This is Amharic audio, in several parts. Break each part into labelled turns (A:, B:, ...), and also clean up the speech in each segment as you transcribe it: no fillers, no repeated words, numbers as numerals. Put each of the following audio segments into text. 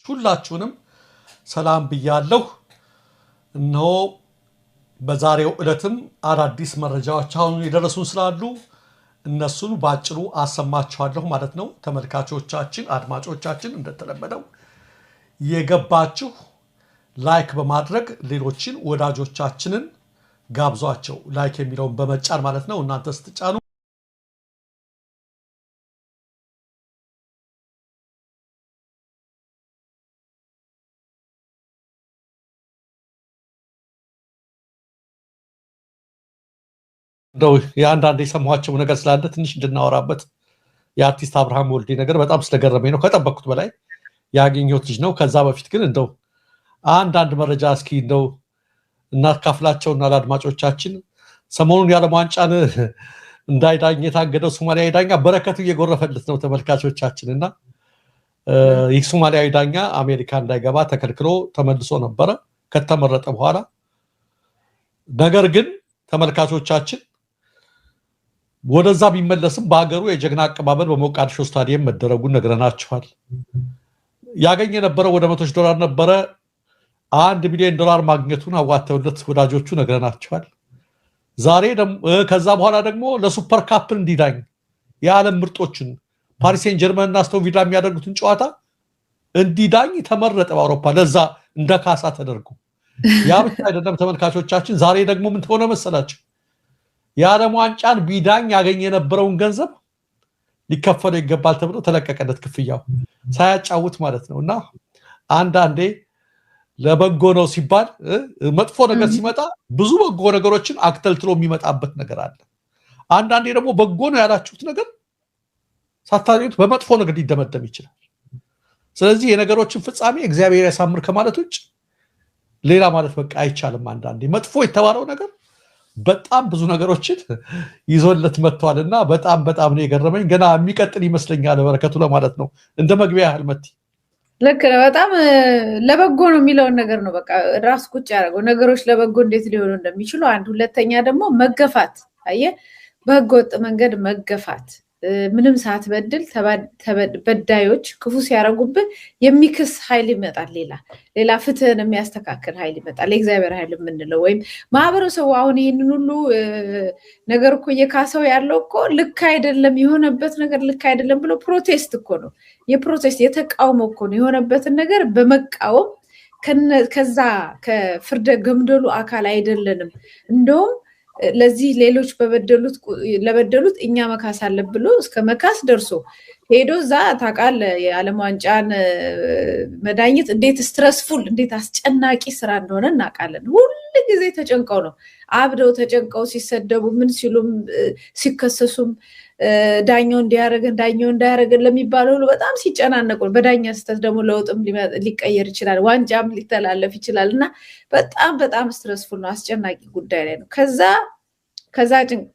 A: ሁላችሁንም ሰላም ብያለሁ። እነሆ በዛሬው ዕለትም አዳዲስ መረጃዎች አሁን የደረሱን ስላሉ እነሱን ባጭሩ አሰማችኋለሁ ማለት ነው። ተመልካቾቻችን፣ አድማጮቻችን እንደተለመደው የገባችሁ ላይክ በማድረግ ሌሎችን ወዳጆቻችንን ጋብዟቸው። ላይክ የሚለውን በመጫን ማለት ነው። እናንተ ስትጫኑ እንደው የአንዳንድ የሰማኋቸው ነገር ስላለ ትንሽ እንድናወራበት የአርቲስት አብርሃም ወልዴ ነገር በጣም ስለገረመኝ ነው። ከጠበቅኩት በላይ ያገኘሁት ልጅ ነው። ከዛ በፊት ግን እንደው አንዳንድ መረጃ እስኪ እንደው እናካፍላቸውና ለአድማጮቻችን ሰሞኑን የዓለም ዋንጫን እንዳይዳኝ የታገደው ሶማሊያዊ ዳኛ በረከቱ እየጎረፈለት ነው ተመልካቾቻችን። እና ይህ ሶማሊያዊ ዳኛ አሜሪካ እንዳይገባ ተከልክሎ ተመልሶ ነበረ ከተመረጠ በኋላ። ነገር ግን ተመልካቾቻችን ወደዛ ቢመለስም በሀገሩ የጀግና አቀባበል በሞቃዲሾ ስታዲየም መደረጉን ነግረናችኋል። ያገኘ የነበረው ወደ $100,000 ነበረ። $1 ሚሊዮን ማግኘቱን አዋተውለት ወዳጆቹ ነግረናችኋል። ዛሬ ከዛ በኋላ ደግሞ ለሱፐር ካፕ እንዲዳኝ የዓለም ምርጦችን ፓሪስ ሴን ጀርመን እና አስቶን ቪላ የሚያደርጉትን ጨዋታ እንዲዳኝ ተመረጠ በአውሮፓ። ለዛ እንደ ካሳ ተደርጎ ያ ብቻ አይደለም ተመልካቾቻችን። ዛሬ ደግሞ ምን ሆነ መሰላችሁ? የዓለም ዋንጫን ቢዳኝ ያገኘ የነበረውን ገንዘብ ሊከፈለው ይገባል ተብሎ ተለቀቀለት፣ ክፍያው ሳያጫውት ማለት ነው። እና አንዳንዴ ለበጎ ነው ሲባል መጥፎ ነገር ሲመጣ ብዙ በጎ ነገሮችን አክተልትሎ የሚመጣበት ነገር አለ። አንዳንዴ ደግሞ በጎ ነው ያላችሁት ነገር ሳታዩት በመጥፎ ነገር ሊደመደም ይችላል። ስለዚህ የነገሮችን ፍጻሜ እግዚአብሔር ያሳምር ከማለት ውጭ ሌላ ማለት በቃ አይቻልም። አንዳንዴ መጥፎ የተባለው ነገር በጣም ብዙ ነገሮችን ይዞለት መጥቷልና በጣም ነው የገረመኝ። ገና የሚቀጥል ይመስለኛል በረከቱ ለማለት ነው። እንደ መግቢያ ያህል መቲ
B: ልክ ነው። በጣም ለበጎ ነው የሚለውን ነገር ነው በቃ ራስ ቁጭ ያደረገው። ነገሮች ለበጎ እንዴት ሊሆኑ እንደሚችሉ አንድ፣ ሁለተኛ ደግሞ መገፋት። አየህ፣ በህገ ወጥ መንገድ መገፋት፣ ምንም ሳትበድል በዳዮች ክፉ ሲያደርጉብህ የሚክስ ኃይል ይመጣል። ሌላ ፍትህን የሚያስተካክል ኃይል ይመጣል። የእግዚአብሔር ኃይል የምንለው ወይም ማህበረሰቡ አሁን ይህንን ሁሉ ነገር እኮ እየካሰው ያለው እኮ ልክ አይደለም፣ የሆነበት ነገር ልክ አይደለም ብሎ ፕሮቴስት እኮ ነው። የፕሮቴስት የተቃውሞ እኮ ነው። የሆነበትን ነገር በመቃወም ከዛ ከፍርደ ገምደሉ አካል አይደለንም፣ እንደውም ለዚህ ሌሎች ለበደሉት እኛ መካስ አለብን ብሎ እስከ መካስ ደርሶ ሄዶ እዛ ታውቃለህ፣ የዓለም ዋንጫን መዳኘት እንዴት ስትረስፉል እንዴት አስጨናቂ ስራ እንደሆነ እናውቃለን። ሁሉ ጊዜ ተጨንቀው ነው አብደው ተጨንቀው ሲሰደቡ ምን ሲሉም ሲከሰሱም ዳኛው እንዳያረገን ለሚባለው ሁሉ በጣም ሲጨናነቁ፣ በዳኛ ስህተት ደግሞ ለውጥም ሊቀየር ይችላል፣ ዋንጫም ሊተላለፍ ይችላል። እና በጣም ስትረስፉል ነው፣ አስጨናቂ ጉዳይ ላይ ነው። ከዛ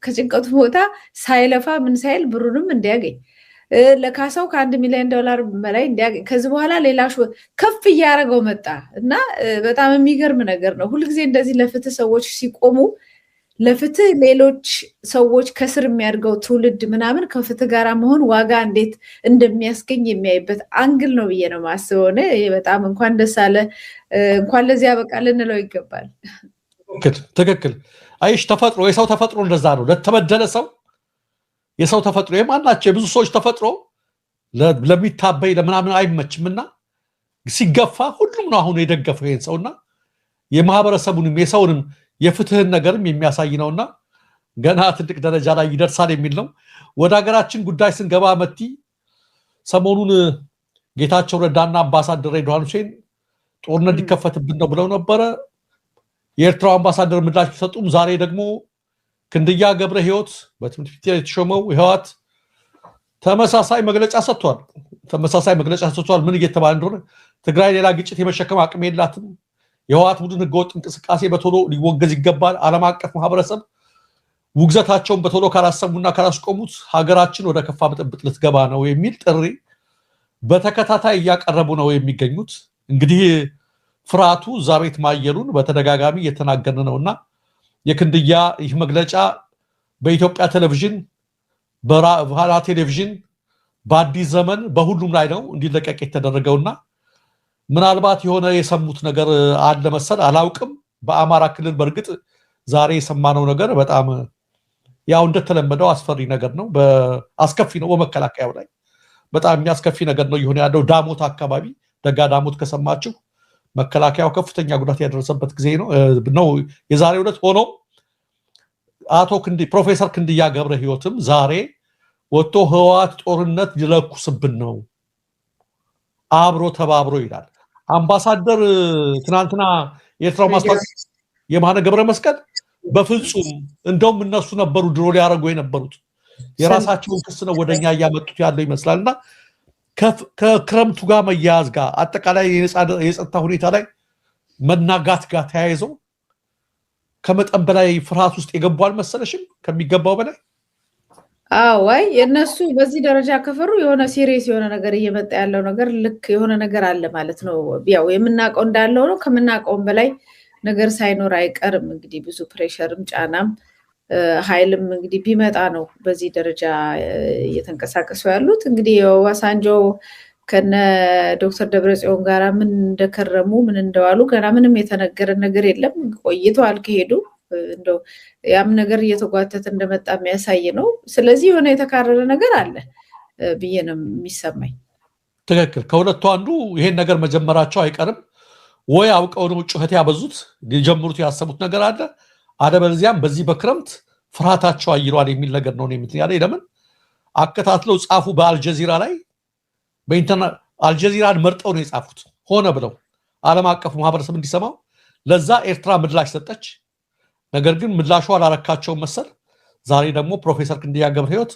B: ከጭንቀቱ ቦታ ሳይለፋ ምን ሳይል ብሩንም እንዲያገኝ ለካሳው $1 ሚሊዮን በላይ እንዲያገኝ ከዚህ በኋላ ሌላ ከፍ እያደረገው መጣ። እና በጣም የሚገርም ነገር ነው። ሁልጊዜ እንደዚህ ለፍትህ ሰዎች ሲቆሙ ለፍትህ ሌሎች ሰዎች ከስር የሚያድገው ትውልድ ምናምን ከፍትህ ጋር መሆን ዋጋ እንዴት እንደሚያስገኝ የሚያይበት አንግል ነው ብዬ ነው የማስበው። በጣም እንኳን ደስ አለ፣ እንኳን ለዚህ ያበቃ ልንለው ይገባል።
A: ትክክል። አይሽ ተፈጥሮ የሰው ተፈጥሮ እንደዛ ነው። ለተበደለ ሰው የሰው ተፈጥሮ የማናቸው የብዙ ሰዎች ተፈጥሮ ለሚታበይ ለምናምን አይመችምና ሲገፋ ሁሉም ነው አሁን የደገፈው ይሄን ሰውና የማህበረሰቡንም የሰውንም የፍትህን ነገርም የሚያሳይ ነውና ገና ትልቅ ደረጃ ላይ ይደርሳል የሚል ነው። ወደ ሀገራችን ጉዳይ ስንገባ መቲ ሰሞኑን ጌታቸው ረዳና አምባሳደር ሬድዋን ሁሴን ጦርነት ሊከፈትብን ነው ብለው ነበረ። የኤርትራው አምባሳደር ምላሽ ቢሰጡም ዛሬ ደግሞ ክንድያ ገብረ ህይወት በትምህርት ሚኒስቴር የተሾመው ህወሓት ተመሳሳይ መግለጫ ሰጥቷል። ምን እየተባለ እንደሆነ ትግራይ ሌላ ግጭት የመሸከም አቅም የላትም፣ የህወሓት ቡድን ህገወጥ እንቅስቃሴ በቶሎ ሊወገዝ ይገባል፣ ዓለም አቀፍ ማህበረሰብ ውግዘታቸውን በቶሎ ካላሰሙና ካላስቆሙት ሀገራችን ወደ ከፋ ብጥብጥ ልትገባ ነው የሚል ጥሪ በተከታታይ እያቀረቡ ነው የሚገኙት። እንግዲህ ፍርሃቱ እዛ ቤት ማየሉን በተደጋጋሚ እየተናገርን ነውና የክንድያ ይህ መግለጫ በኢትዮጵያ ቴሌቪዥን፣ በፋና ቴሌቪዥን፣ በአዲስ ዘመን በሁሉም ላይ ነው እንዲለቀቅ የተደረገውና ምናልባት የሆነ የሰሙት ነገር አለ መሰል አላውቅም። በአማራ ክልል በእርግጥ ዛሬ የሰማነው ነገር በጣም ያው እንደተለመደው አስፈሪ ነገር ነው። አስከፊ ነው። በመከላከያው ላይ በጣም የሚያስከፊ ነገር ነው ይሆነ ያለው። ዳሞት አካባቢ ደጋ ዳሞት ከሰማችሁ መከላከያው ከፍተኛ ጉዳት ያደረሰበት ጊዜ ነው የዛሬው ዕለት። ሆኖ አቶ ፕሮፌሰር ክንድያ ገብረ ሕይወትም ዛሬ ወጥቶ ህወሓት ጦርነት ሊለኩስብን ነው አብሮ ተባብሮ ይላል። አምባሳደር ትናንትና የኤርትራው ማስታወቂያ የማነ ገብረ መስቀል በፍጹም እንደውም እነሱ ነበሩ ድሮ ሊያደርጉ የነበሩት የራሳቸውን ክስ ነው ወደኛ እያመጡት ያለው ይመስላልና ከክረምቱ ጋር መያያዝ ጋር አጠቃላይ የጸጥታ ሁኔታ ላይ መናጋት ጋር ተያይዘው ከመጠን በላይ ፍርሃት ውስጥ የገቡ አልመሰለሽም? ከሚገባው በላይ
B: አይ የነሱ በዚህ ደረጃ ከፈሩ የሆነ ሲሪየስ የሆነ ነገር እየመጣ ያለው ነገር ልክ የሆነ ነገር አለ ማለት ነው። ያው የምናውቀው እንዳለው ነው። ከምናውቀውም በላይ ነገር ሳይኖር አይቀርም። እንግዲህ ብዙ ፕሬሸርም ጫናም ኃይልም እንግዲህ ቢመጣ ነው በዚህ ደረጃ እየተንቀሳቀሱ ያሉት። እንግዲህ ኦባሳንጆ ከነ ዶክተር ደብረጽዮን ጋራ ምን እንደከረሙ ምን እንደዋሉ ገና ምንም የተነገረ ነገር የለም። ቆይተዋል ከሄዱ እንደው ያም ነገር እየተጓተተ እንደመጣ የሚያሳይ ነው። ስለዚህ የሆነ የተካረረ ነገር አለ ብዬ ነው የሚሰማኝ።
A: ትክክል። ከሁለቱ አንዱ ይሄን ነገር መጀመራቸው አይቀርም። ወይ አውቀው ነው ጩኸት ያበዙት ሊጀምሩት ያሰቡት ነገር አለ። አለበለዚያም በዚህ በክረምት ፍርሃታቸው አይሏል የሚል ነገር ነው ያለኝ። ለምን አከታትለው ጻፉ በአልጀዚራ ላይ አልጀዚራን መርጠው ነው የጻፉት ሆነ ብለው ዓለም አቀፉ ማህበረሰብ እንዲሰማው። ለዛ ኤርትራ ምላሽ ሰጠች። ነገር ግን ምላሹ አላረካቸውም መሰል። ዛሬ ደግሞ ፕሮፌሰር ክንድያ ገብረ ሕይወት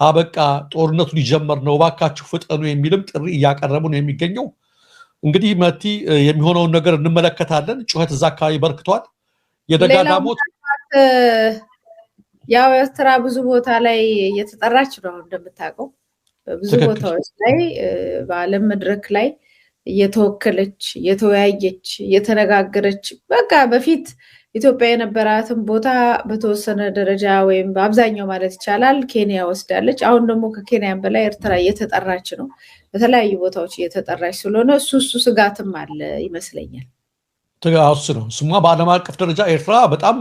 A: አበቃ ጦርነቱ ሊጀመር ነው እባካችሁ ፍጠኑ የሚልም ጥሪ እያቀረቡ ነው የሚገኘው። እንግዲህ መቲ የሚሆነውን ነገር እንመለከታለን። ጩኸት እዛ አካባቢ በርክቷል። የደጋዳሞት
B: ያው ኤርትራ ብዙ ቦታ ላይ እየተጠራች ነው እንደምታውቀው። ብዙ ቦታዎች ላይ በዓለም መድረክ ላይ እየተወከለች እየተወያየች እየተነጋገረች በቃ በፊት ኢትዮጵያ የነበራትን ቦታ በተወሰነ ደረጃ ወይም በአብዛኛው ማለት ይቻላል ኬንያ ወስዳለች። አሁን ደግሞ ከኬንያም በላይ ኤርትራ እየተጠራች ነው። በተለያዩ ቦታዎች እየተጠራች ስለሆነ እሱ ስጋትም አለ ይመስለኛል።
A: ትጋውስ ነው ስሟ በዓለም አቀፍ ደረጃ ኤርትራ በጣም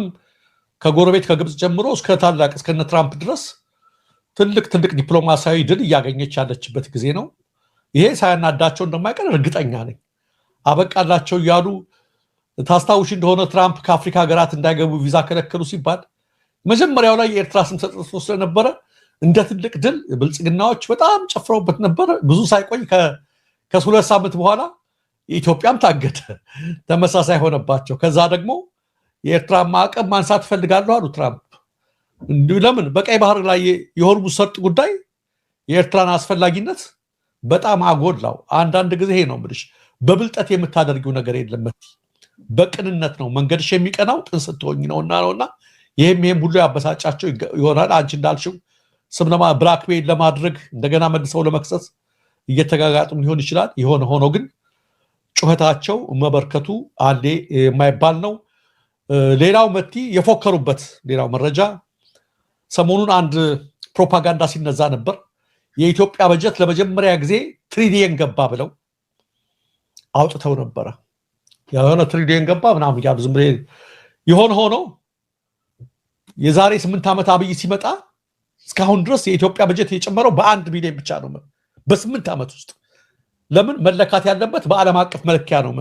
A: ከጎረቤት ከግብጽ ጀምሮ እስከ ታላቅ እስከነ ትራምፕ ድረስ ትልቅ ዲፕሎማሲያዊ ድል እያገኘች ያለችበት ጊዜ ነው። ይሄ ሳያናዳቸው እንደማይቀር እርግጠኛ ነኝ። አበቃላቸው እያሉ ታስታውሽ እንደሆነ ትራምፕ ከአፍሪካ ሀገራት እንዳይገቡ ቪዛ ከለከሉ ሲባል መጀመሪያው ላይ የኤርትራ ስም ተጠቅሶ ስለነበረ እንደ ትልቅ ድል ብልጽግናዎች በጣም ጨፍረውበት ነበረ። ብዙ ሳይቆይ ከሁለት ሳምንት በኋላ ኢትዮጵያም ታገደ። ተመሳሳይ ሆነባቸው። ከዛ ደግሞ የኤርትራ ማዕቀብ ማንሳት ፈልጋለሁ አሉ ትራምፕ። እንዲሁ ለምን በቀይ ባህር ላይ የሆርሙዝ ሰርጥ ጉዳይ የኤርትራን አስፈላጊነት በጣም አጎላው። አንዳንድ ጊዜ ይሄ ነው የምልሽ፣ በብልጠት የምታደርጊው ነገር የለም። በቅንነት ነው መንገድሽ የሚቀናው ቅን ስትሆኝ ነውና ይሄም ሁሉ ያበሳጫቸው ይሆናል። አንቺ እንዳልሽው ስም ብላክሜል ለማድረግ እንደገና መልሰው ለመክሰስ እየተጋጋጡም ሊሆን ይችላል። የሆነ ሆኖ ግን ጩኸታቸው መበርከቱ አንዴ የማይባል ነው። ሌላው መቲ የፎከሩበት ሌላው መረጃ ሰሞኑን አንድ ፕሮፓጋንዳ ሲነዛ ነበር። የኢትዮጵያ በጀት ለመጀመሪያ ጊዜ ትሪሊየን ገባ ብለው አውጥተው ነበረ። የሆነ ትሪሊየን ገባ ምናምን ያሉ ዝም ብሎ የሆነ ሆኖ የዛሬ 8 ዓመት አብይ ሲመጣ እስካሁን ድረስ የኢትዮጵያ በጀት የጨመረው በ1 ቢሊዮን ብቻ ነው በ8 ዓመት ውስጥ። ለምን መለካት ያለበት በዓለም አቀፍ መለኪያ ነው፣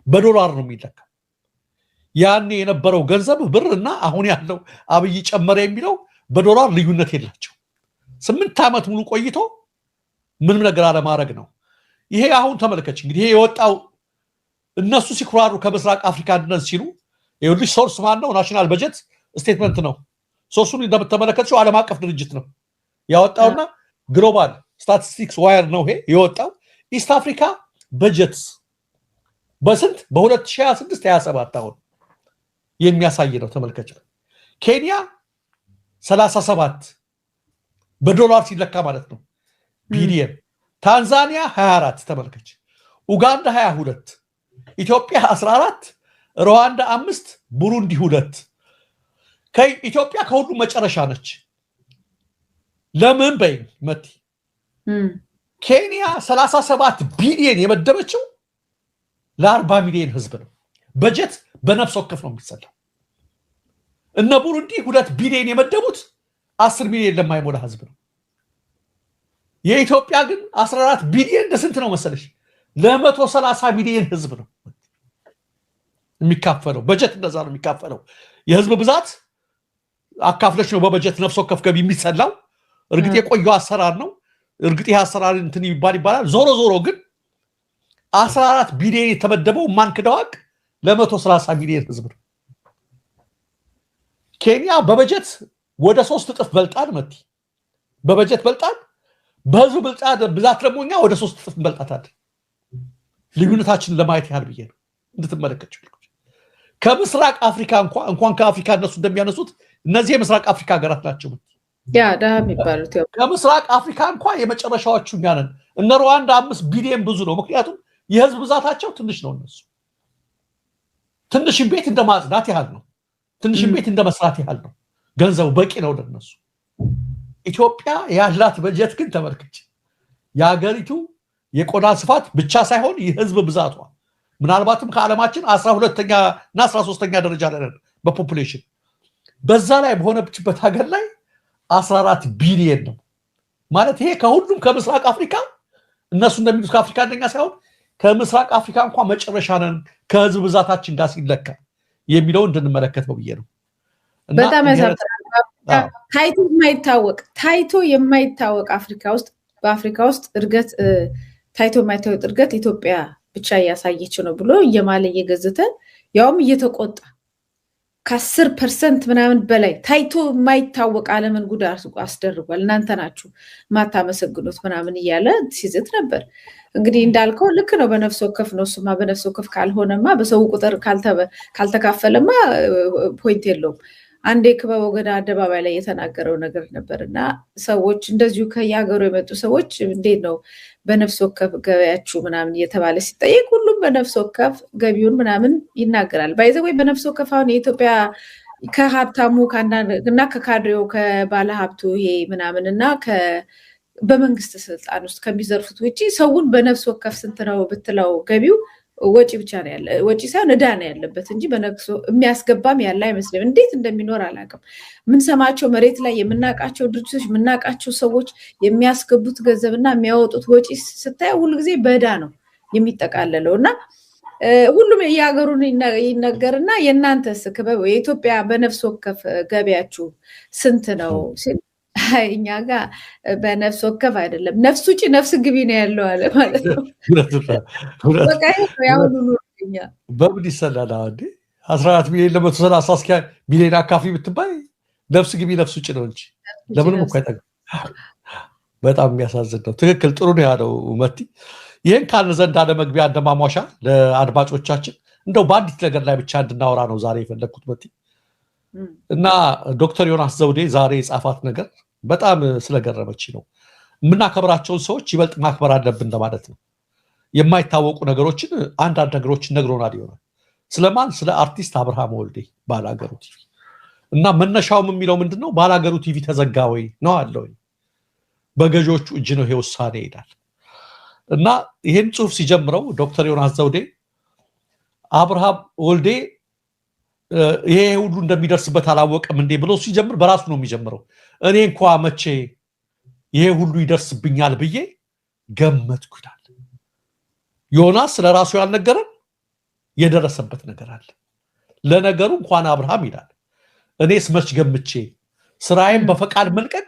A: በዶላር ነው የሚለካው። ያኔ የነበረው ገንዘብ ብር እና አሁን ያለው አብይ ጨመረ የሚለው በዶላር ልዩነት የላቸው። 8 ዓመት ሙሉ ቆይቶ ምንም ነገር አለማድረግ ነው። ይሄ አሁን ተመልከች እንግዲህ ይሄ የወጣው እነሱ ሲኩራሩ ከምስራቅ አፍሪካ አንድነት ሲሉ ይኸውልሽ ሶርስ ማን ነው? ናሽናል በጀት ስቴትመንት ነው። ሶርሱን እንደምትመለከተው ዓለም አቀፍ ድርጅት ነው ያወጣውና ግሎባል ስታቲስቲክስ ዋየር ነው ይሄ የወጣው። ኢስት አፍሪካ በጀት በስንት በ2026 27 አሁን የሚያሳይ ነው ተመልከች። ኬንያ 37 በዶላር ሲለካ ማለት ነው ቢሊየን። ታንዛኒያ 24 ተመልከች። ኡጋንዳ 22፣ ኢትዮጵያ 14፣ ሩዋንዳ 5፣ ቡሩንዲ 2። ኢትዮጵያ ከሁሉም መጨረሻ ነች። ለምን በይ መቲ ኬንያ 37 ቢሊየን የመደበችው ለ40 ሚሊዮን ህዝብ ነው። በጀት በነፍስ ወከፍ ነው የሚሰላው። እነ ቡሩንዲ 2 ቢሊዮን የመደቡት 10 ሚሊዮን ለማይሞላ ህዝብ ነው። የኢትዮጵያ ግን 14 ቢሊዮን ለስንት ነው መሰለሽ? ለ130 ሚሊዮን ህዝብ ነው የሚካፈለው። በጀት እንደዛ ነው የሚካፈለው። የህዝብ ብዛት አካፍለሽ ነው በበጀት ነፍስ ወከፍ ገቢ የሚሰላው። እርግጥ የቆየው አሰራር ነው። እርግጥ ይሄ አሰራር እንትን ይባላል። ዞሮ ግን 14 ቢሊዮን የተመደበው ማን ክደዋቅ ለ130 ሚሊዮን ህዝብ ነው። ኬንያ በበጀት ወደ 3 እጥፍ በልጣን መቲ በበጀት በልጣን፣ በህዝብ ብዛት ደግሞ እኛ ወደ 3 እጥፍ እንበልጣታለን። ልዩነታችንን ለማየት ያህል ብዬ ነው እንድትመለከቱ። ከምስራቅ አፍሪካ እንኳን ከአፍሪካ እነሱ እንደሚያነሱት እነዚህ የምስራቅ አፍሪካ ሀገራት ናቸው።
B: ያ ዳም የሚባሉት
A: ከምስራቅ አፍሪካ እንኳን የመጨረሻዎቹ እኛ ነን። እነ ሩዋንዳ 5 ቢሊዮን ብዙ ነው። ምክንያቱም የህዝብ ብዛታቸው ትንሽ ነው። እነሱ ትንሽም ቤት እንደማጽዳት ያህል ነው። ትንሽም ቤት እንደመስራት ያህል ነው። ገንዘቡ በቂ ነው ለነሱ። ኢትዮጵያ ያላት በጀት ግን ተመልከች። የሀገሪቱ የቆዳ ስፋት ብቻ ሳይሆን የህዝብ ብዛቷ ምናልባትም ከዓለማችን 12ኛ እና 13ኛ ደረጃ ላይ ነን በፖፑሌሽን። በዛ ላይ በሆነችበት ሀገር ላይ 14 ቢሊዮን ነው ማለት ይሄ ከሁሉም ከምስራቅ አፍሪካ እነሱ እንደሚሉት ከአፍሪካ አንደኛ ሳይሆን ከምስራቅ አፍሪካ እንኳን መጨረሻ ነን ከህዝብ ብዛታችን ጋር ሲለካ የሚለው እንድንመለከት ነው ብዬ ነው።
B: በጣም ያሳፍራል። ታይቶ የማይታወቅ በአፍሪካ ውስጥ እድገት ታይቶ የማይታወቅ እድገት ኢትዮጵያ ብቻ እያሳየች ነው ብሎ እየማለ እየገዘተ ያውም እየተቆጣ ከ10% ምናምን በላይ ታይቶ የማይታወቅ ዓለምን ጉድ አስደርጓል። እናንተ ናችሁ ማታመሰግኑት ምናምን እያለ ሲዝት ነበር። እንግዲህ እንዳልከው ልክ ነው። በነፍስ ወከፍ ነው። እሱማ በነፍስ ወከፍ ካልሆነማ በሰው ቁጥር ካልተካፈለማ ፖይንት የለውም። አንዴ ክበበው ገዳ አደባባይ ላይ የተናገረው ነገር ነበርና ሰዎች እንደዚሁ ከየሀገሩ የመጡ ሰዎች እንዴት ነው በነፍስ ወከፍ ገበያችሁ ምናምን እየተባለ ሲጠየቅ ሁሉም በነፍስ ወከፍ ገቢውን ምናምን ይናገራል። ባይዘው በነፍስ ወከፍ አሁን የኢትዮጵያ ከሀብታሙ እና ከካድሬው ከባለ ሀብቱ ይሄ ምናምን እና በመንግስት ስልጣን ውስጥ ከሚዘርፉት ውጪ ሰውን በነፍስ ወከፍ ስንት ነው ብትለው ገቢው ወጪ ብቻ ነው ያለ ወጪ ሳይሆን ዕዳ ነው ያለበት እንጂ በነፍስ የሚያስገባም ያለ አይመስልም። እንዴት እንደሚኖር አላውቅም። ምን ሰማቸው መሬት ላይ የምናቃቸው ድርጅቶች የምናቃቸው ሰዎች የሚያስገቡት ገንዘብና የሚያወጡት ወጪ ስታይ ሁሉ ጊዜ በዕዳ ነው የሚጠቃለለውና ሁሉም የሀገሩን ይነገርና የእናንተስ ክበብ የኢትዮጵያ በነፍስ ወከፍ ገቢያችሁ ስንት ነው ሲል እኛ ጋር በነፍስ ወከፍ አይደለም ነፍስ ውጪ ነፍስ ግቢ ነው ያለው አለ ማለት ነው። በቃ ያው ኑሮኛ
A: በምን ይሰላል? 14 ሚሊዮን ለ130 ሚሊዮን አካፊ ብትባይ ነፍስ ግቢ ነፍስ ውጪ ነው እንጂ ለምንም እኮ አይጠቅም። በጣም የሚያሳዝን ነው። ትክክል ጥሩ ነው ያለው መቲ። ይህን ካልን ዘንድ አለ መግቢያ እንደማሟሻ ለአድማጮቻችን እንደው በአንዲት ነገር ላይ ብቻ እንድናወራ ነው ዛሬ የፈለግኩት መቲ እና ዶክተር ዮናስ ዘውዴ ዛሬ የጻፋት ነገር በጣም ስለገረመች ነው። የምናከብራቸውን ሰዎች ይበልጥ ማክበር አለብን ለማለት ነው። የማይታወቁ ነገሮችን አንዳንድ ነገሮችን ነግሮናል ይሆናል። ስለማን? ስለ አርቲስት አብርሃም ወልዴ ባላገሩ ቲቪ እና መነሻውም የሚለው ምንድነው? ባላገሩ ቲቪ ተዘጋ ወይ ነው አለው። በገዢዎቹ እጅ ነው ይሄ ውሳኔ ይላል እና ይሄን ጽሁፍ ሲጀምረው ዶክተር ዮናስ ዘውዴ አብርሃም ወልዴ ይሄ ሁሉ እንደሚደርስበት አላወቀም እንዴ ብሎ ሲጀምር በራሱ ነው የሚጀምረው። እኔ እንኳን መቼ ይሄ ሁሉ ይደርስብኛል ብዬ ገመትኩ ይላል ዮናስ። ስለራሱ ያልነገረን የደረሰበት ነገር አለ። ለነገሩ እንኳን አብርሃም ይላል እኔስ መች ገምቼ ስራዬን በፈቃድ መልቀቅ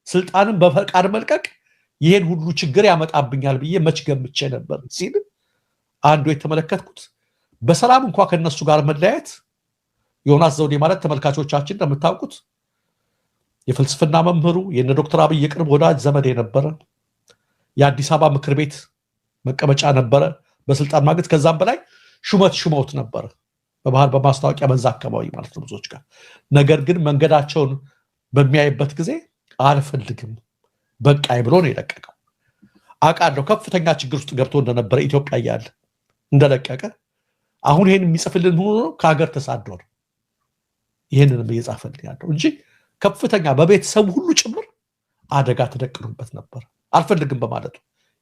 A: ስልጣንን በፈቃድ መልቀቅ ይሄን ሁሉ ችግር ያመጣብኛል ብዬ መች ገምቼ ነበር ሲል አንዱ የተመለከትኩት በሰላም እንኳን ከነሱ ጋር መለያየት ዮናስ ዘውዴ ማለት ተመልካቾቻችን እንደምታውቁት የፍልስፍና መምህሩ የነ ዶክተር አብይ የቅርብ ወዳጅ ዘመድ የነበረ የአዲስ አበባ ምክር ቤት መቀመጫ ነበረ በስልጣን ማግስት። ከዛም በላይ ሹመት ነበር በባህል በማስታወቂያ በዛ አካባቢ ማለት ነው ብዙዎች ጋር። ነገር ግን መንገዳቸውን በሚያይበት ጊዜ አልፈልግም በቃይ ብሎ ነው የለቀቀው። አውቃለሁ ከፍተኛ ችግር ውስጥ ገብቶ እንደነበረ ኢትዮጵያ እያለ እንደለቀቀ አሁን ይሄን የሚጽፍልን ሆኖ ከሀገር ተሳዶ ነው ይሄንንም እየጻፈልን ያለው እንጂ ከፍተኛ በቤተሰቡ ሁሉ ጭምር አደጋ ተደቅኖበት ነበር። አልፈልግም በማለቱ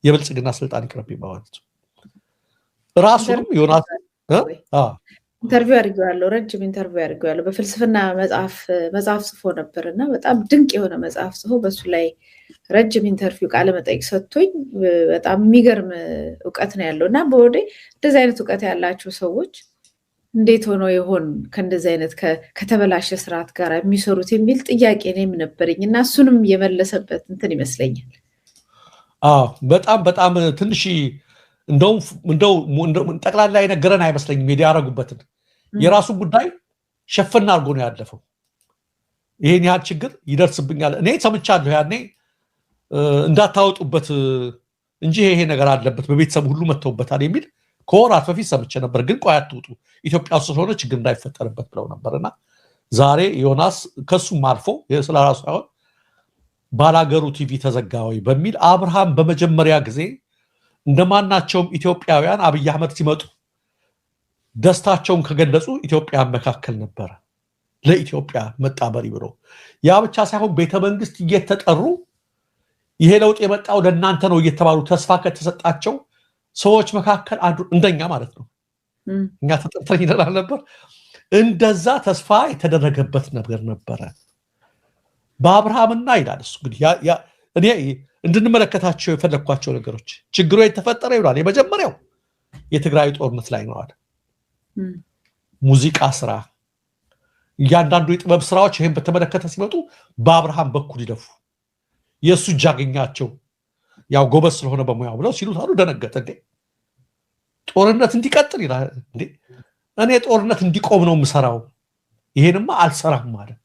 A: የብልጽግና ስልጣን ይቅርብኝ በማለቱ ራሱንም ዮናስ
B: ኢንተርቪው አድርጌዋለሁ። ረጅም ኢንተርቪው አድርጌዋለሁ። በፍልስፍና መጽሐፍ ጽፎ ነበር እና በጣም ድንቅ የሆነ መጽሐፍ ጽፎ በሱ ላይ ረጅም ኢንተርቪው ቃለ መጠይቅ ሰጥቶኝ በጣም የሚገርም እውቀት ነው ያለው እና በወዴ እንደዚህ አይነት እውቀት ያላቸው ሰዎች እንዴት ሆኖ ይሆን ከእንደዚህ አይነት ከተበላሸ ስርዓት ጋር የሚሰሩት የሚል ጥያቄ እኔም ነበረኝ እና እሱንም የመለሰበት እንትን ይመስለኛል።
A: በጣም በጣም ትንሽ እንደው ጠቅላላ የነገረን አይመስለኝም። ሚዲያ ያደረጉበትን የራሱን ጉዳይ ሸፈና አድርጎ ነው ያለፈው። ይሄን ያህል ችግር ይደርስብኛል እኔ ሰምቻለሁ ያኔ እንዳታወጡበት እንጂ ይሄ ነገር አለበት በቤተሰብ ሁሉ መተውበታል የሚል ከወራት በፊት ሰምቼ ነበር። ግን ቆይ አትውጡ ኢትዮጵያ ውስጥ ስለሆነ ችግር እንዳይፈጠርበት ብለው ነበርና ዛሬ ዮናስ ከሱም አልፎ ስለራሱ ሳይሆን ባላገሩ ቲቪ ተዘጋዊ በሚል አብርሃም በመጀመሪያ ጊዜ እንደማናቸውም ኢትዮጵያውያን አብይ አህመድ ሲመጡ ደስታቸውን ከገለጹ ኢትዮጵያን መካከል ነበረ። ለኢትዮጵያ መጣበሪ ብሎ ያ ብቻ ሳይሆን ቤተመንግስት እየተጠሩ ይሄ ለውጥ የመጣው ለእናንተ ነው እየተባሉ ተስፋ ከተሰጣቸው ሰዎች መካከል አንዱ እንደኛ ማለት ነው። እኛ ተጠርተን ይደላል ነበር። እንደዛ ተስፋ የተደረገበት ነገር ነበረ በአብርሃምና ይላል እሱ እንግዲህ እኔ እንድንመለከታቸው የፈለኳቸው ነገሮች ችግሩ የተፈጠረ ይላል። የመጀመሪያው የትግራይ ጦርነት ላይ ነው አለ። ሙዚቃ ስራ እያንዳንዱ የጥበብ ስራዎች ይሄን በተመለከተ ሲመጡ በአብርሃም በኩል ይደፉ የሱ እጅ አገኛቸው ያው ጎበዝ ስለሆነ በሙያው ብለው ሲሉት አሉ ደነገጠ። እንዴ ጦርነት እንዲቀጥል ይላል እንዴ እኔ ጦርነት እንዲቆም ነው የምሰራው ይሄንማ አልሰራም ማለት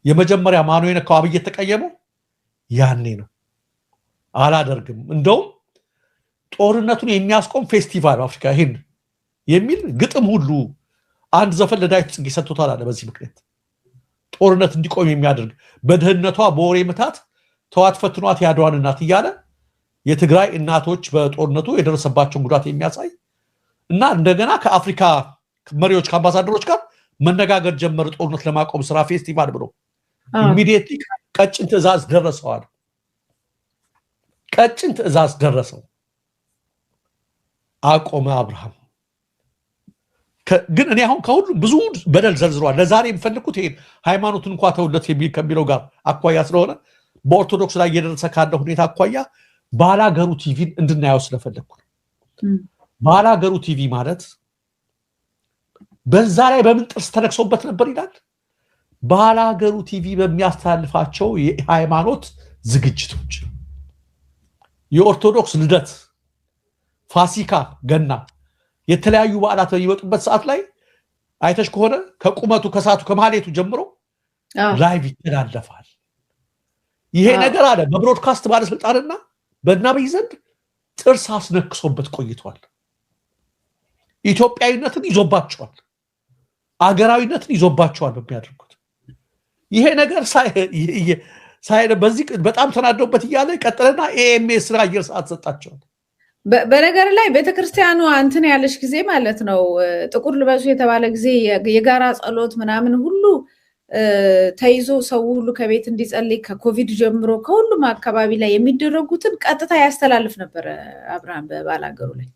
A: የመጀመሪያ ማኑ የነካው አብይ የተቀየመው ያኔ ነው። አላደርግም እንደውም ጦርነቱን የሚያስቆም ፌስቲቫል አፍሪካ ይሄን የሚል ግጥም ሁሉ አንድ ዘፈን ለዳዊት ጽጌ ሰጥቶታል አለ። በዚህ ምክንያት ጦርነት እንዲቆም የሚያደርግ በደህንነቷ በወሬ ምታት ተዋት ፈትኗት ያድዋን እናት እያለ የትግራይ እናቶች በጦርነቱ የደረሰባቸው ጉዳት የሚያሳይ እና እንደገና ከአፍሪካ መሪዎች ከአምባሳደሮች ጋር መነጋገር ጀመረ ጦርነት ለማቆም ስራ ፌስቲቫል ብሎ ኢሚዲየትሊ ቀጭን ትዕዛዝ ደረሰዋል። ቀጭን ትዕዛዝ ደረሰው አቆመ አብርሃም። ግን እኔ አሁን ከሁሉ ብዙ በደል ዘርዝሯል። ለዛሬ የሚፈልኩት ይሄን ሃይማኖትን እንኳን ተውለት ከሚለው ጋር አኳያ ስለሆነ በኦርቶዶክስ ላይ እየደረሰ ካለው ሁኔታ አኳያ ባላገሩ ቲቪን እንድናየው ስለፈለኩ ባላገሩ ቲቪ ማለት በዛ ላይ በምን ጥርስ ተነክሶበት ነበር ይላል። ባላገሩ ቲቪ በሚያስተላልፋቸው የሃይማኖት ዝግጅቶች የኦርቶዶክስ ልደት፣ ፋሲካ፣ ገና የተለያዩ በዓላት በሚወጡበት ሰዓት ላይ አይተሽ ከሆነ ከቁመቱ ከሳቱ ከማሌቱ ጀምሮ ላይቭ ይተላለፋል። ይሄ ነገር አለ በብሮድካስት ባለስልጣንና በእናብይ ዘንድ ጥርስ አስነክሶበት ቆይቷል። ኢትዮጵያዊነትን ይዞባቸዋል፣ አገራዊነትን ይዞባቸዋል በሚያደርጉት ይሄ ነገር ሳይ በዚህ በጣም ተናደውበት እያለ ቀጠለና ኤኤምኤስ አየር ሰዓት ሰጣቸዋል።
B: በነገር ላይ ቤተክርስቲያኑ እንትን ያለሽ ጊዜ ማለት ነው ጥቁር ልበሱ የተባለ ጊዜ የጋራ ጸሎት ምናምን ሁሉ ተይዞ ሰው ሁሉ ከቤት እንዲጸልይ ከኮቪድ ጀምሮ ከሁሉም አካባቢ ላይ የሚደረጉትን ቀጥታ ያስተላልፍ ነበር አብርሃም በባላገሩ ላይ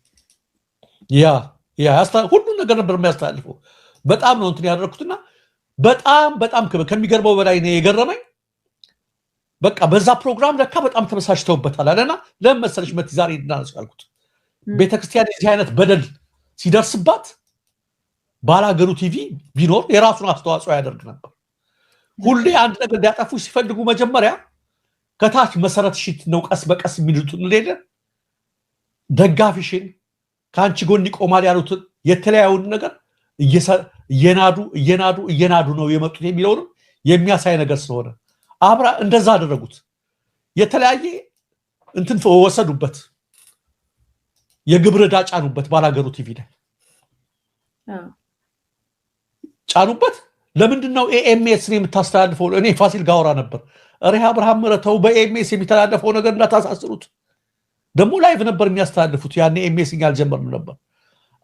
B: ሁሉ ነገር ነበር የሚያስተላልፈው። በጣም ነው እንትን ያደረኩትና በጣም ከሚገርመው በላይ ነው የገረመኝ። በቃ በዛ ፕሮግራም ለካ በጣም ተበሳጭተውበታል አለና ለምን መሰለሽ መት ዛሬ እናነሳው ያልኩት ቤተክርስቲያን የዚህ አይነት በደል ሲደርስባት ባላገሩ ቲቪ ቢኖር የራሱን አስተዋጽኦ ያደርግ ነበር። ሁሌ አንድ ነገር ሊያጠፉ ሲፈልጉ መጀመሪያ ከታች መሰረትሽን ነው ቀስ በቀስ የሚሉትን ሌለ ደጋፊሽን ከአንቺ ጎን ይቆማል ያሉትን የተለያዩን ነገር እየናዱ ነው የመጡት የሚለውን የሚያሳይ ነገር ስለሆነ አብራ እንደዛ አደረጉት። የተለያየ እንትን ወሰዱበት፣ የግብር ዕዳ ጫኑበት። ባላገሩ ቲቪ ላይ ጫኑበት። ለምንድነው ኤኤምኤስ ነው የምታስተላልፈው? እኔ ፋሲል ጋራ ነበር ሪሃ አብርሃም መረተው በኤኤምኤስ የሚተላለፈው ነገር እንዳታሳስሩት። ደግሞ ላይቭ ነበር የሚያስተላልፉት ያኔ ኤኤምኤስ ያልጀመርም ነበር።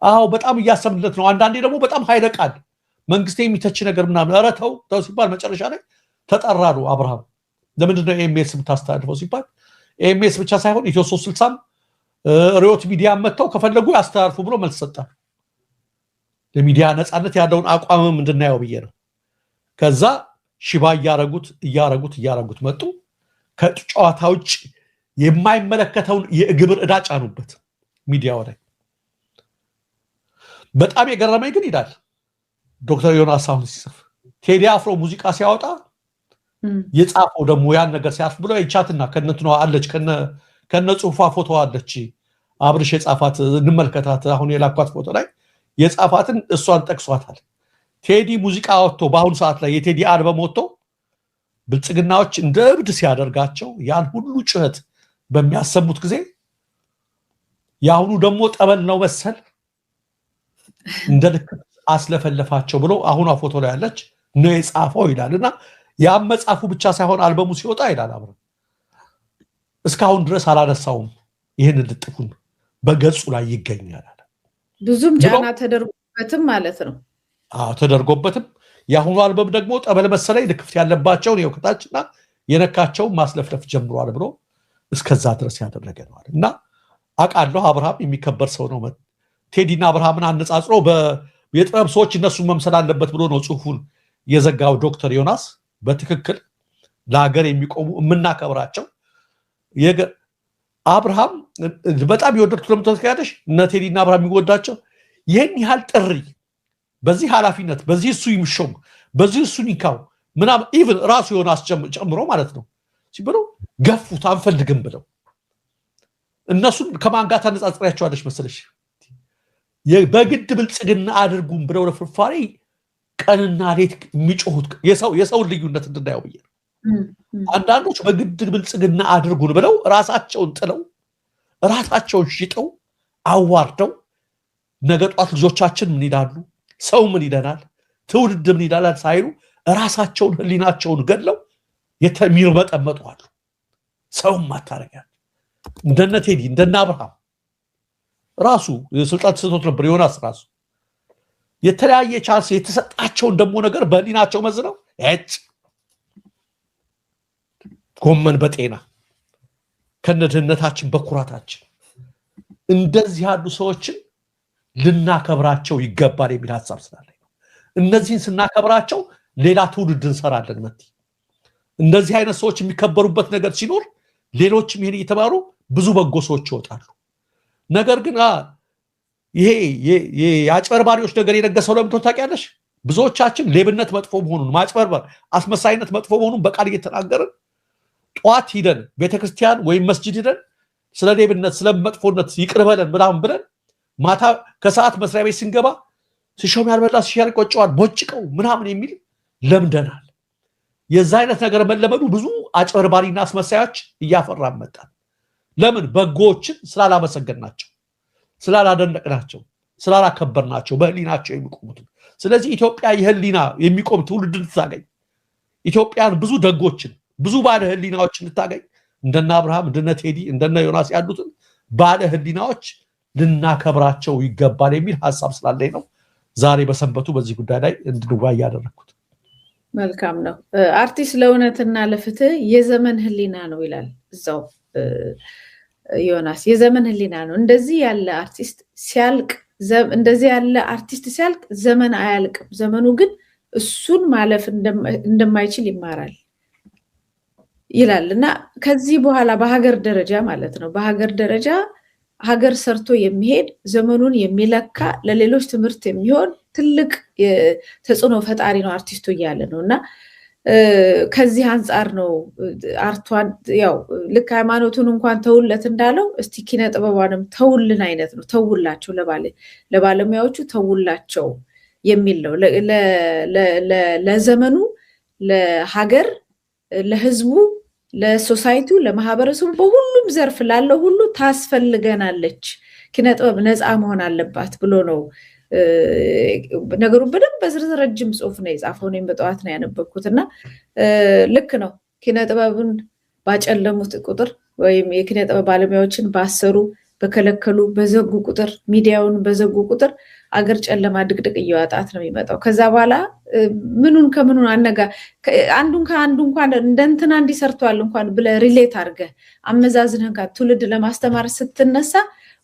B: አዎ በጣም እያሰብንለት ነው። አንዳንዴ ደግሞ በጣም ኃይለ ቃል መንግስት የሚተች ነገር ምናምን ረተው ሲባል መጨረሻ ላይ ተጠራሉ። አብርሃም ለምንድነው ኤኤምኤስ የምታስተላልፈው ሲባል ኤኤምኤስ ብቻ ሳይሆን ኢትዮ 360
A: ሪዮት ሚዲያ መጥተው ከፈለጉ ያስተላልፉ ብሎ መልስ ሰጠ። ለሚዲያ ነፃነት ያለውን አቋምም እንድናየው ብዬ ነው። ከዛ ሽባ እያረጉት መጡ። ከጨዋታ ውጭ የማይመለከተውን የግብር ዕዳ ጫኑበት ሚዲያው ላይ። በጣም የገረመኝ ግን ይላል ዶክተር ዮናስ አሁን ሲጽፍ ቴዲ አፍሮ ሙዚቃ ሲያወጣ የጻፈው ደግሞ ያን ነገር ሲያርፍ ብሎ ይቻትና ከነትኗ አለች ከነ ጽሁፋ ፎቶ አለች አብርሽ የጻፋት እንመልከታት። አሁን የላኳት ፎቶ ላይ የጻፋትን እሷን ጠቅሷታል። ቴዲ ሙዚቃ ወጥቶ በአሁኑ ሰዓት ላይ የቴዲ አልበም ወጥቶ ብልጽግናዎች እንደ እብድ ሲያደርጋቸው ያን ሁሉ ጩኸት በሚያሰሙት ጊዜ ያሁኑ ደግሞ ጠበል ነው መሰል እንደ ልክ አስለፈለፋቸው ብሎ አሁኗ ፎቶ ላይ ያለች ነው የጻፈው ይላልና ያም መጻፉ ብቻ ሳይሆን አልበሙ ሲወጣ ይላል አብረ እስካሁን ድረስ አላነሳውም። ይሄን ልጥፉን በገጹ ላይ ይገኛል።
B: ብዙም ጫና ተደርጎበትም ማለት ነው።
A: ተደርጎበትም ያሁኑ አልበም ደግሞ ጠበል መሰለኝ ልክፍት ያለባቸው ነው ከታችና የነካቸው ማስለፍለፍ ጀምሯል ብሎ እስከዛ ድረስ ያደረገ ነው እና አቃለው አብርሃም የሚከበር ሰው ነው። ቴዲና አብርሃምን አነጻጽሮ የጥበብ ሰዎች እነሱ መምሰል አለበት ብሎ ነው ጽሁፉን የዘጋው ዶክተር ዮናስ። በትክክል ለሀገር የሚቆሙ የምናከብራቸው አብርሃም በጣም የወደድኩት ለምትወስካያለሽ እነ ቴዲና አብርሃም የሚወዳቸው ይህን ያህል ጥሪ በዚህ ኃላፊነት በዚህ እሱ ይምሾም በዚህ እሱ ይካው ምናምን ኢቭን ራሱ ዮናስ ጨምሮ ማለት ነው ሲብለው ገፉት አንፈልግም ብለው እነሱን ከማን ጋር ታነጻጽሪያቸዋለሽ መሰለሽ? በግድ ብልጽግና አድርጉም ብለው ለፍርፋሪ ቀንና ሌት የሚጮሁት የሰው ልዩነት እንድናየው ብዬ ነው። አንዳንዶች በግድ ብልጽግና አድርጉን ብለው ራሳቸውን ጥለው ራሳቸውን ሽጠው አዋርደው ነገ ጧት ልጆቻችን ምን ይላሉ፣ ሰው ምን ይለናል፣ ትውልድ ምን ይላል ሳይሉ ራሳቸውን ህሊናቸውን ገድለው የሚርመጠመጡ አሉ። ሰውም ማታረጋል እንደነ ቴዲ እንደነ አብርሃም ራሱ የስልጣን ተሰጥቶት ነበር ዮናስ ራሱ የተለያየ ቻንስ የተሰጣቸውን ደግሞ ነገር በህሊናቸው መዝነው ጎመን በጤና ከነድህነታችን በኩራታችን እንደዚህ ያሉ ሰዎችን ልናከብራቸው ይገባል የሚል ሐሳብ ስላለኝ ነው። እነዚህን ስናከብራቸው ሌላ ትውልድ እንሰራለን። መቲ እንደዚህ አይነት ሰዎች የሚከበሩበት ነገር ሲኖር ሌሎችም ይሄን እየተባሉ ብዙ በጎ ሰዎች ይወጣሉ። ነገር ግን ይሄ የአጭበርባሪዎች ነገር የነገሰው ለምን ታውቂያለሽ? ብዙዎቻችን ሌብነት መጥፎ መሆኑን ማጭበርበር አስመሳይነት መጥፎ መሆኑን በቃል እየተናገርን ጧት ሂደን ቤተክርስቲያን ወይም መስጂድ ሂደን ስለ ሌብነት ስለ መጥፎነት ይቅር በለን ምናምን ብለን ማታ ከሰዓት መስሪያ ቤት ስንገባ ሲሾም ያልበላ ሲሻር ቆጨዋል ቦጭቀው ምናምን የሚል ለምደናል። የዛ አይነት ነገር መለመዱ ብዙ አጭበርባሪና አስመሳዮች እያፈራን መጣን። ለምን? በጎዎችን ስላላመሰገናቸው፣ ስላላደነቅናቸው፣ ስላላከበርናቸው በህሊናቸው የሚቆሙት። ስለዚህ ኢትዮጵያ የህሊና የሚቆም ትውልድ እንድታገኝ ኢትዮጵያን ብዙ ደጎችን ብዙ ባለ ህሊናዎችን እንድታገኝ እንደነ አብርሃም እንደነ ቴዲ እንደነ ዮናስ ያሉትን ባለ ህሊናዎች ልናከብራቸው ይገባል የሚል ሐሳብ ስላለኝ ነው ዛሬ በሰንበቱ በዚህ ጉዳይ ላይ እንድንወያይ ያደረኩት።
B: መልካም ነው። አርቲስት ለእውነትና ለፍትህ የዘመን ህሊና ነው ይላል እዛው ዮናስ። የዘመን ህሊና ነው። እንደዚህ ያለ አርቲስት ሲያልቅ እንደዚህ ያለ አርቲስት ሲያልቅ ዘመን አያልቅም። ዘመኑ ግን እሱን ማለፍ እንደማይችል ይማራል ይላል እና ከዚህ በኋላ በሀገር ደረጃ ማለት ነው በሀገር ደረጃ ሀገር ሰርቶ የሚሄድ ዘመኑን የሚለካ ለሌሎች ትምህርት የሚሆን ትልቅ ተጽዕኖ ፈጣሪ ነው አርቲስቱ እያለ ነው እና ከዚህ አንጻር ነው አርቷን ያው ልክ ሃይማኖቱን እንኳን ተውለት እንዳለው እስቲ ኪነ ጥበቧንም ተውልን አይነት ነው። ተውላቸው ለባለሙያዎቹ ተውላቸው የሚል ነው። ለዘመኑ ለሀገር ለህዝቡ ለሶሳይቱ ለማህበረሰቡ በሁሉም ዘርፍ ላለው ሁሉ ታስፈልገናለች ኪነ ጥበብ ነፃ መሆን አለባት ብሎ ነው ነገሩን በደንብ በዝርዝር ረጅም ጽሁፍ ነው የጻፈው። እኔም በጠዋት ነው ያነበብኩትና ልክ ነው። ኪነ ጥበብን ባጨለሙት ቁጥር ወይም የኪነ ጥበብ ባለሙያዎችን ባሰሩ በከለከሉ በዘጉ ቁጥር ሚዲያውን በዘጉ ቁጥር አገር ጨለማ ድቅድቅ እየዋጣት ነው የሚመጣው። ከዛ በኋላ ምኑን ከምኑን አነጋ አንዱን ከአንዱ እንኳን እንደንትና እንዲሰርቷል እንኳን ብለ ሪሌት አድርገ አመዛዝነህ ጋር ትውልድ ለማስተማር ስትነሳ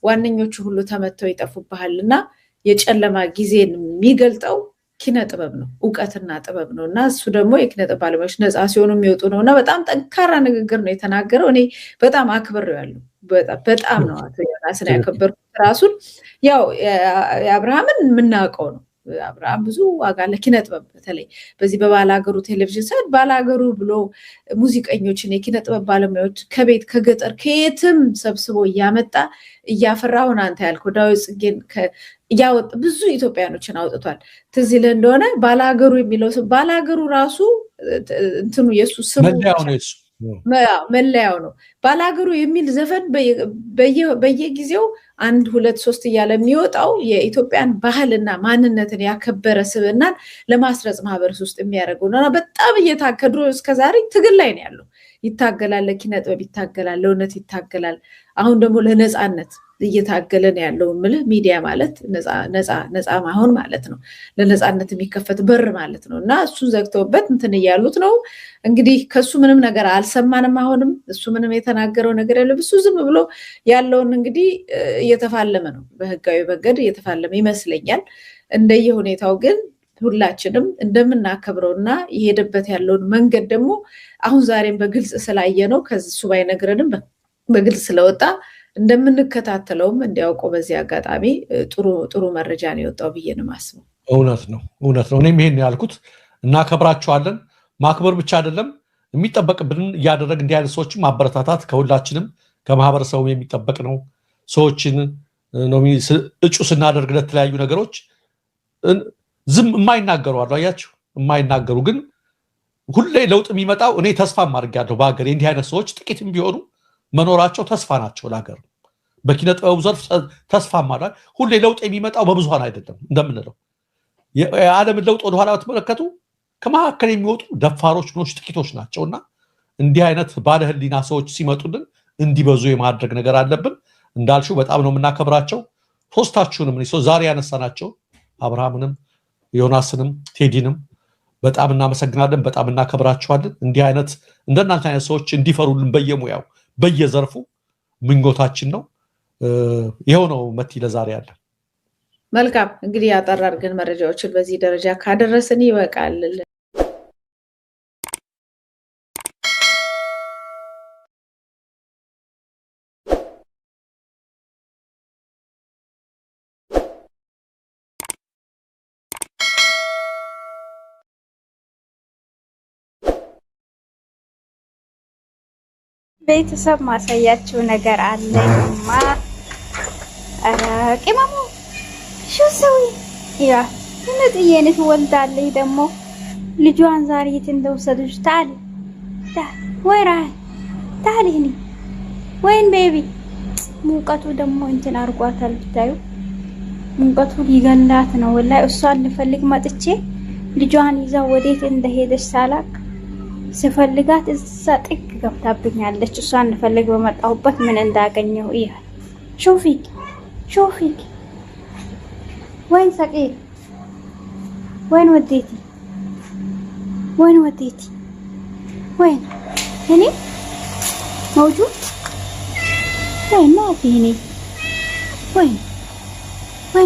B: ዋነኞቹ ሁሉ ተመተው ይጠፉብሃልና የጨለማ ጊዜን የሚገልጠው ኪነ ጥበብ ነው፣ እውቀትና ጥበብ ነው። እና እሱ ደግሞ የኪነ ጥበብ ባለሙያዎች ነፃ ሲሆኑ የሚወጡ ነው። እና በጣም ጠንካራ ንግግር ነው የተናገረው። እኔ በጣም አክብሬዋለሁ። በጣም ነው አቶ ዮናስን ያከበርኩት። ራሱን ያው የአብርሃምን የምናውቀው ነው። አብርሃም ብዙ ዋጋ ለኪነ ጥበብ በተለይ በዚህ በባላገሩ ቴሌቪዥን ሰዓት ባላገሩ ብሎ ሙዚቀኞችን የኪነ ጥበብ ባለሙያዎች ከቤት ከገጠር ከየትም ሰብስቦ እያመጣ እያፈራውን አንተ ያልከው ዳዊት ጽጌን እያወጣ ብዙ ኢትዮጵያኖችን አውጥቷል። ትዝ ይልህ እንደሆነ ባላገሩ የሚለው ባላገሩ ራሱ እንትኑ የሱ ስሙ መለያው ነው። ባላገሩ የሚል ዘፈን በየጊዜው 1 2 3 እያለ የሚወጣው የኢትዮጵያን ባህልና ማንነትን ያከበረ ስብዕናን ለማስረጽ ማህበረሰብ ውስጥ የሚያደርገው ነው። በጣም እየታከዱ እስከዛሬ ትግል ላይ ነው ያለው። ይታገላል፣ ለኪነ ጥበብ ይታገላል፣ ለእውነት ይታገላል። አሁን ደግሞ ለነፃነት እየታገለ ነው ያለው። ምልህ ሚዲያ ማለት ነፃ ማሆን ማለት ነው። ለነፃነት የሚከፈት በር ማለት ነው። እና እሱን ዘግተውበት እንትን እያሉት ነው። እንግዲህ ከሱ ምንም ነገር አልሰማንም። አሁንም እሱ ምንም የተናገረው ነገር የለም። እሱ ዝም ብሎ ያለውን እንግዲህ እየተፋለመ ነው፣ በህጋዊ መንገድ እየተፋለመ ይመስለኛል። እንደየሁኔታው ግን ሁላችንም እንደምናከብረውና የሄደበት ያለውን መንገድ ደግሞ አሁን ዛሬም በግልጽ ስላየ ነው፣ ከሱ ባይነግረንም በግልጽ ስለወጣ እንደምንከታተለውም እንዲያውቀው በዚህ አጋጣሚ ጥሩ መረጃ ነው የወጣው ብዬ ነው የማስበው።
A: እውነት ነው። እኔም ይሄን ያልኩት እናከብራቸዋለን። ማክበር ብቻ አይደለም የሚጠበቅብንን እያደረግ እንዲህ አይነት ሰዎችን ማበረታታት ከሁላችንም ከማህበረሰቡ የሚጠበቅ ነው። ሰዎችን እጩ ስናደርግ ለተለያዩ ነገሮች ዝም የማይናገሩ አሉ። አያችሁ፣ የማይናገሩ ግን ሁሌ ለውጥ የሚመጣው እኔ ተስፋ ማድረጋለሁ በሀገር እንዲህ አይነት ሰዎች ጥቂትም ቢሆኑ መኖራቸው ተስፋ ናቸው ለሀገር። በኪነ ጥበቡ ዘርፍ ተስፋ ማድረግ ሁሌ ለውጥ የሚመጣው በብዙሃን አይደለም እንደምንለው። የዓለምን ለውጥ ወደኋላ ብትመለከቱ ከመካከል የሚወጡ ደፋሮች ምኖች ጥቂቶች ናቸውና እንዲህ አይነት ባለ ህሊና ሰዎች ሲመጡልን እንዲበዙ የማድረግ ነገር አለብን። እንዳልሽው በጣም ነው የምናከብራቸው ሶስታችሁንም። ዛሬ ያነሳናቸው አብርሃምንም ዮናስንም ቴዲንም በጣም እናመሰግናለን፣ በጣም እናከብራቸዋለን። እንዲህ አይነት እንደናንተ አይነት ሰዎች እንዲፈሩልን በየሙያው በየዘርፉ ምኞታችን ነው። ይሄው ነው መቲ ለዛሬ ያለ።
B: መልካም እንግዲህ ያጠራ አድርገን መረጃዎችን በዚህ ደረጃ ካደረስን ይበቃል።
C: ቤተሰብ ማሳያችሁ ነገር አለኝማ። ቅመሙ ሹ ሰው ያ እንጥየኔ ትወልዳለች ደግሞ ልጇን ዛሬ የት እንደወሰደች ታል ወይራ ታልኝ ወይን ቤቢ ሙቀቱ ደግሞ እንትን አርጓታል። ብታዩ ሙቀቱ ሊገላት ነው ወላሂ። እሷን ልፈልግ መጥቼ ልጇን ይዛ ወዴት እንደሄደች ሳላክ ስፈልጋት እዛ ጥግ ገብታብኛለች። እሷን ልፈልግ በመጣሁበት ምን እንዳገኘው ይያል። ሾፊክ ወይን ሰቂር ወይን ወዴቲ ወይን እኔ موجود ወይን ማፊ እኔ ወይን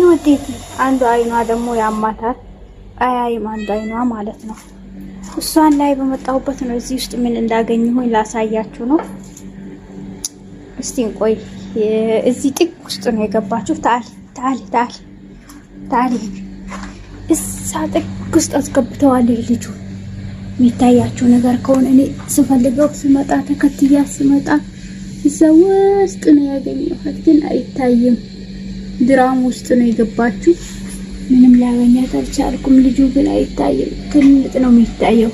C: ወዴቲ። አንዱ አይኗ ደግሞ ያማታል። አያይም አንዱ አይኗ ማለት ነው። እሷን ላይ በመጣሁበት ነው። እዚህ ውስጥ ምን እንዳገኘሁኝ ላሳያችሁ ነው። እስቲ እንቆይ። እዚህ ጥግ ውስጥ ነው የገባችሁ። ታሊ እዛ ጥግ ውስጥ አስገብተዋል። ልጁ የሚታያችሁ ነገር ከሆነ እኔ ስፈልገው ስመጣ ተከትያ ስመጣ እዛ ውስጥ ነው ያገኘኋት፣ ግን አይታይም። ድራም ውስጥ ነው የገባችሁ። ምንም ላገኛት አልቻልኩም። ልጁ ግን አይታይም። ትልቅ ነው የሚታየው።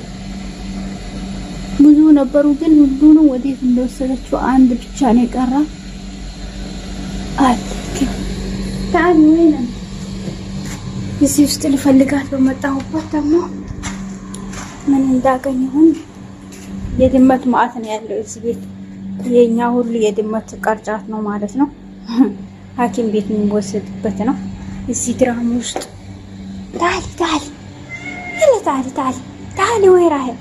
C: ብዙ ነበሩ ግን ሁሉንም ወዴት እንደወሰደችው አንድ ብቻ ነው የቀራ። ታን ወይኔ እዚህ ውስጥ ልፈልጋት በመጣሁበት ደግሞ ምን እንዳገኘሁኝ። የድመት ማዕት ነው ያለው እዚህ ቤት። የኛ ሁሉ የድመት ቀርጫት ነው ማለት ነው። ሐኪም ቤት የሚወሰድበት ነው። እዚህ ድራማ ውስጥ تعالي يلا تعالي وين رايحة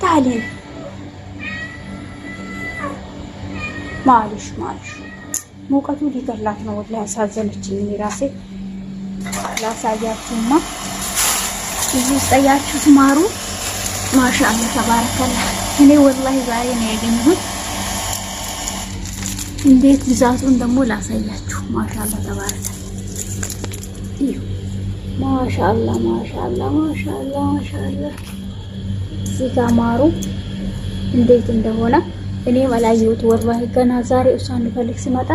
C: تعالي معلش موقته ሊገላት ነው ወላሂ ያሳዘነችኝ ራሴ ላሳያችሁማ እዚህ ጠያችሁት ማሩ ማሻአላህ ተባረከላ እኔ ወላሂ ዛሬ ነው ያገኘሁት እንዴት ብዛቱን ደግሞ ላሳያችሁ ማሻአላህ ተባረከላ እዩ ማሻአላህ እዚህ ጋር ማሩ እንዴት እንደሆነ እኔ ወላሂት ወላሂ ገና ዛሬ እሷን ልፈልግ ሲመጣ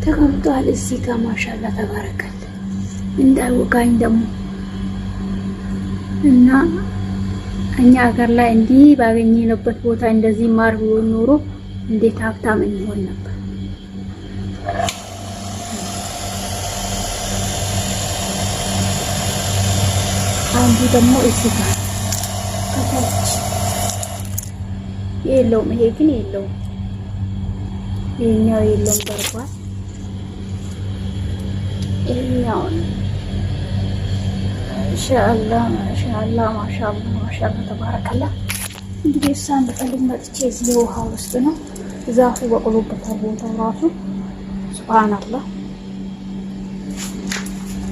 C: ተቀምጧል እዚህ ጋር ማሻአላህ ተባረከላ እንዳይወጋኝ ደግሞ እና እኛ ሀገር ላይ እንዲህ ባገኘንበት ቦታ እንደዚህ ማር ቢሆን ኖሮ እንዴት ሀብታም እንሆን ነበር። አንዱ ደግሞ እዚህ ጋር ከታች የለውም። ይሄ ግን የለውም። ይሄኛው የለውም ደርጓል። ይሄኛው ማሻአላህ ተባረከላ። እንግዲህ እሷን ልፈልግ መጥቼ እዚህ ውሃ ውስጥ ነው። ዛፉ በቅሎበታል ቦታው ራሱ ሱብሃንአላህ።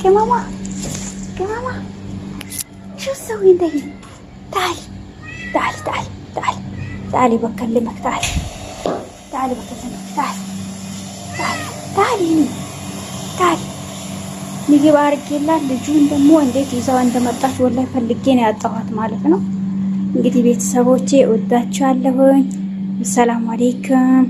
C: ከማማ شو تسوي انت هنا؟ تعالي بكلمك تعالي بكلمك تعالي هنا تعالي ንግብ አድርጌላት ልጁን ደግሞ እንዴት ይዛው እንደመጣች ወላሂ ፈልጌ ነው ያጣኋት ማለት ነው። እንግዲህ ቤተሰቦቼ እወዳችኋለሁ። ሰላም አለይኩም።